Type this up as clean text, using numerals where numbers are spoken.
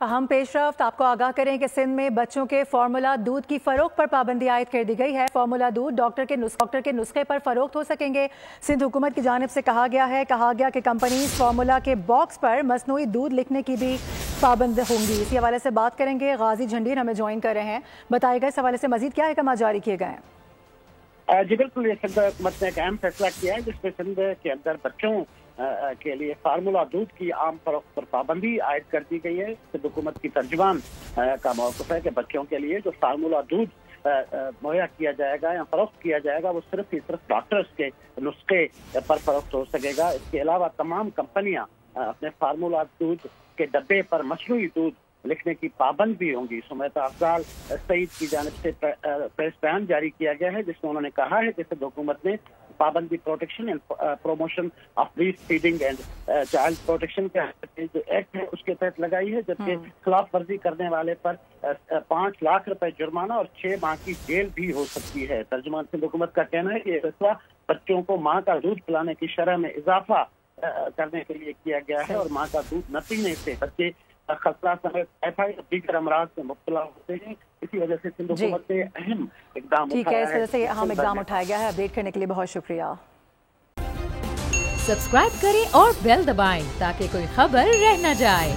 अहम पेशरफ्त आपको आगाह करें कि सिंध में बच्चों के फार्मूला दूध की फरोख्त पर पाबंदी आयद कर दी गई है। फार्मूला दूध डॉक्टर के नुस्खे पर फरोख्त हो सकेंगे। सिंध हुकूमत की जानिब से कहा गया कि कंपनी फार्मूला के बॉक्स पर मसनूई दूध लिखने की भी पाबंद होंगी। इसी हवाले से बात करेंगे, गाजी झंडीर हमें ज्वाइन कर रहे हैं। बताइएगा इस हवाले से मजीद क्या अहकाम जारी किए गए हैं? जी बिल्कुल, ये सिंध हुकूमत ने एक अहम फैसला किया है जिसमें सिंध के अंदर बच्चों के लिए फार्मूला दूध की आम फरोख्त पर पाबंदी आयद कर दी गई है। सिंध हुकूमत की तर्जुमान का मौक़िफ़ है कि बच्चों के लिए जो फार्मूला दूध मुहैया किया जाएगा या फरोख्त किया जाएगा वो सिर्फ डॉक्टर्स के नुस्खे पर फरोख्त हो सकेगा। इसके अलावा तमाम कंपनियां अपने फार्मूला दूध के डब्बे पर मसनूई दूध लिखने की पाबंद भी होंगी। सुमैता अफजाल सईद की जानिब से प्रेस बयान जारी किया गया है जिसमें उन्होंने कहा है कि सिंध हुकूमत ने पाबंदी protection and promotion of breast feeding and child protection के जो एक्ट है उसके तहत लगाई है, जबकि खिलाफ वर्जी करने वाले पर 5 लाख रुपए जुर्माना और 6 माह की जेल भी हो सकती है। तर्जुमान सिंध हुकूमत का कहना है कि यह फैसला बच्चों को माँ का दूध पिलाने की शरह में इजाफा करने के लिए किया गया है और माँ का दूध न पीने से बच्चे खसरा समेत टाइफाइड और दीगर अमराज से मुब्तला होते हैं। इसी वजह से सिंध हुकूमत ने अहम इकदाम ठीक है, इस वजह से अहम इकदाम उठाया गया है। अपडेट करने के लिए बहुत शुक्रिया। सब्सक्राइब करें और बेल दबाएं ताकि कोई खबर रह न जाए।